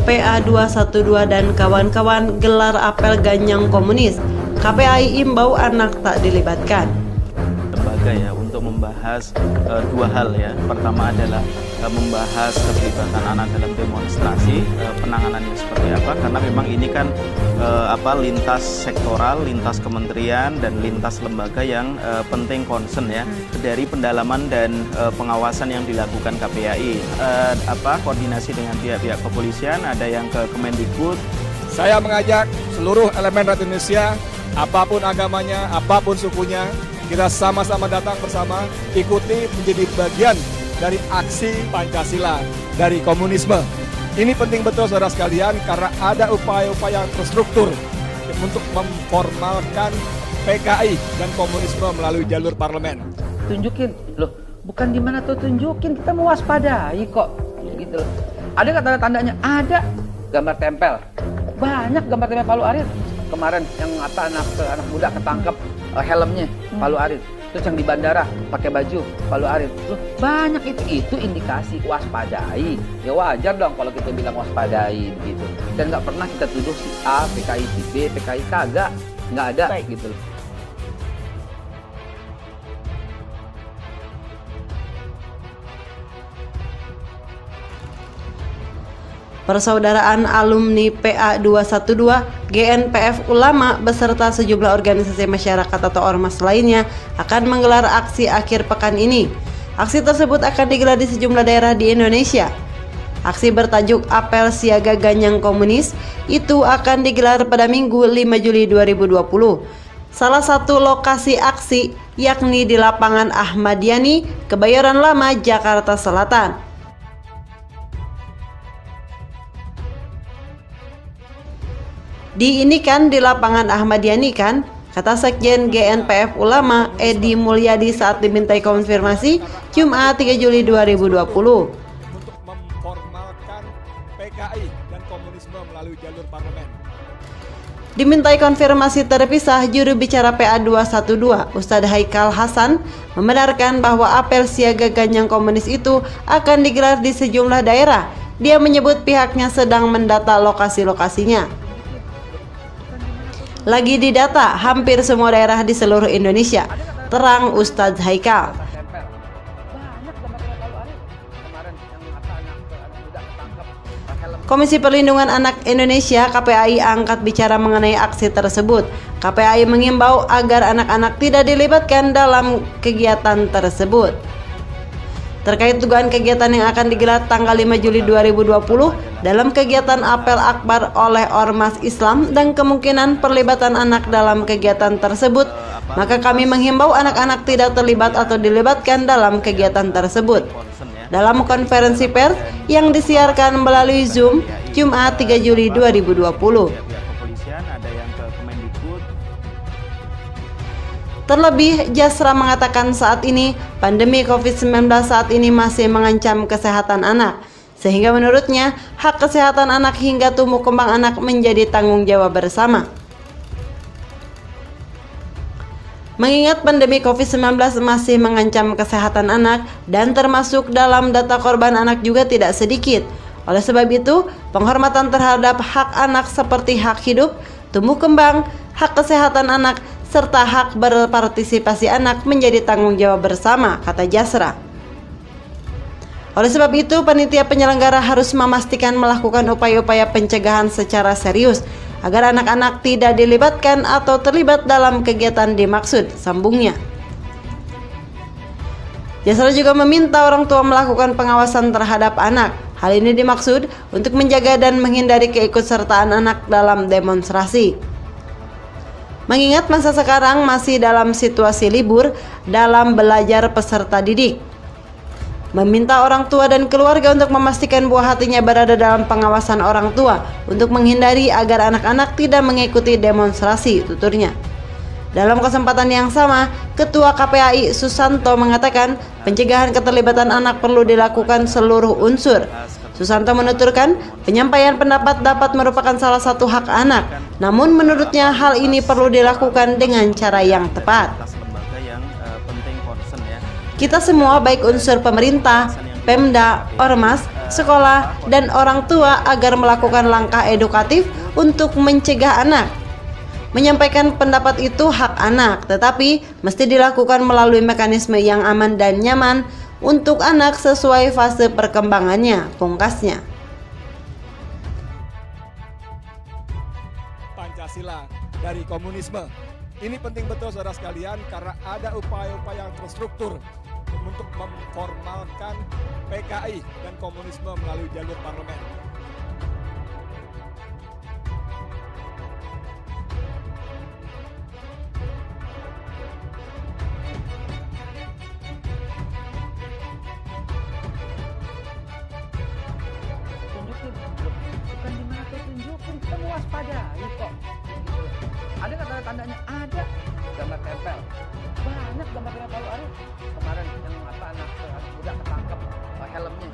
PA 212 dan kawan-kawan gelar apel ganyang komunis. KPAI imbau anak tak dilibatkan. Lembaga ya untuk membahas dua hal ya. Pertama adalah membahas keterlibatan anak dalam demonstrasi, penanganannya seperti apa, karena memang ini kan lintas sektoral, lintas kementerian dan lintas lembaga yang penting concern ya dari pendalaman dan pengawasan yang dilakukan KPAI. Koordinasi dengan pihak-pihak kepolisian, ada yang ke Kemendikbud. Saya mengajak seluruh elemen rakyat Indonesia, apapun agamanya, apapun sukunya, kita sama-sama datang bersama, ikuti menjadi bagian dari aksi Pancasila, dari komunisme. Ini penting betul saudara sekalian karena ada upaya-upaya terstruktur untuk memformalkan PKI dan komunisme melalui jalur parlemen. Tunjukin, loh bukan di mana tuh tunjukin, kita mewaspadai kok, gitu loh. Ada nggak tanda-tandanya? Ada, gambar tempel, banyak gambar tempel Palu Arit. Kemarin yang anak muda ketangkep helmnya Palu Arit. Terus yang di bandara pakai baju Palu Arit. Loh, banyak itu indikasi waspadai. Ya wajar dong kalau kita bilang waspadai begitu. Dan nggak pernah kita tuduh si A, PKI si B, PKI kagak. Nggak ada. Baik. Gitu loh. Persaudaraan alumni PA 212, GNPF Ulama beserta sejumlah organisasi masyarakat atau ormas lainnya akan menggelar aksi akhir pekan ini. Aksi tersebut akan digelar di sejumlah daerah di Indonesia. Aksi bertajuk Apel Siaga Ganyang Komunis itu akan digelar pada Minggu 5 Juli 2020. Salah satu lokasi aksi yakni di lapangan Ahmad Yani, Kebayoran Lama, Jakarta Selatan. Ini kan di lapangan Ahmad Yani kan, kata Sekjen GNPF Ulama Edi Mulyadi saat dimintai konfirmasi Jumat 3 Juli 2020. Untuk memformalkan PKI dan komunisme melalui jalur parlemen. Dimintai konfirmasi terpisah, juru bicara PA 212 Ustadz Haikal Hasan membenarkan bahwa apel siaga ganyang komunis itu akan digelar di sejumlah daerah. Dia menyebut pihaknya sedang mendata lokasi-lokasinya. Lagi didata hampir semua daerah di seluruh Indonesia, terang Ustadz Haikal. Komisi Perlindungan Anak Indonesia KPAI angkat bicara mengenai aksi tersebut. KPAI mengimbau agar anak-anak tidak dilibatkan dalam kegiatan tersebut. Terkait dugaan kegiatan yang akan digelar tanggal 5 Juli 2020 dalam kegiatan apel akbar oleh ormas Islam dan kemungkinan perlibatan anak dalam kegiatan tersebut, maka kami menghimbau anak-anak tidak terlibat atau dilibatkan dalam kegiatan tersebut. Dalam konferensi pers yang disiarkan melalui Zoom Jumat 3 Juli 2020. Terlebih, Jasra mengatakan saat ini pandemi COVID-19 saat ini masih mengancam kesehatan anak, sehingga menurutnya hak kesehatan anak hingga tumbuh kembang anak menjadi tanggung jawab bersama. Mengingat pandemi COVID-19 masih mengancam kesehatan anak dan termasuk dalam data korban anak juga tidak sedikit. Oleh sebab itu, penghormatan terhadap hak anak seperti hak hidup, tumbuh kembang, hak kesehatan anak, serta hak berpartisipasi anak menjadi tanggung jawab bersama, kata Jasra. Oleh sebab itu, panitia penyelenggara harus memastikan melakukan upaya-upaya pencegahan secara serius agar anak-anak tidak dilibatkan atau terlibat dalam kegiatan dimaksud, sambungnya. Jasra juga meminta orang tua melakukan pengawasan terhadap anak. Hal ini dimaksud untuk menjaga dan menghindari keikutsertaan anak dalam demonstrasi. Mengingat masa sekarang masih dalam situasi libur dalam belajar peserta didik. Meminta orang tua dan keluarga untuk memastikan buah hatinya berada dalam pengawasan orang tua untuk menghindari agar anak-anak tidak mengikuti demonstrasi, tuturnya. Dalam kesempatan yang sama, Ketua KPAI Susanto mengatakan pencegahan keterlibatan anak perlu dilakukan seluruh unsur. Susanto menuturkan penyampaian pendapat dapat merupakan salah satu hak anak, namun menurutnya hal ini perlu dilakukan dengan cara yang tepat. Kita semua baik unsur pemerintah, Pemda, Ormas, sekolah, dan orang tua agar melakukan langkah edukatif untuk mencegah anak. Menyampaikan pendapat itu hak anak, tetapi mesti dilakukan melalui mekanisme yang aman dan nyaman untuk anak sesuai fase perkembangannya, pungkasnya. Pancasila dari komunisme. Ini penting betul saudara sekalian karena ada upaya-upaya yang terstruktur untuk memformalkan PKI dan komunisme melalui jalur parlemen. Bukan di mana tuh tunjukin, kita mau waspadai kok. Ada nggak tanda-tandanya? Ada. Gambar tempel. Banyak gambar tempel Palu Arit. Kemarin yang anak muda ketangkep helmnya.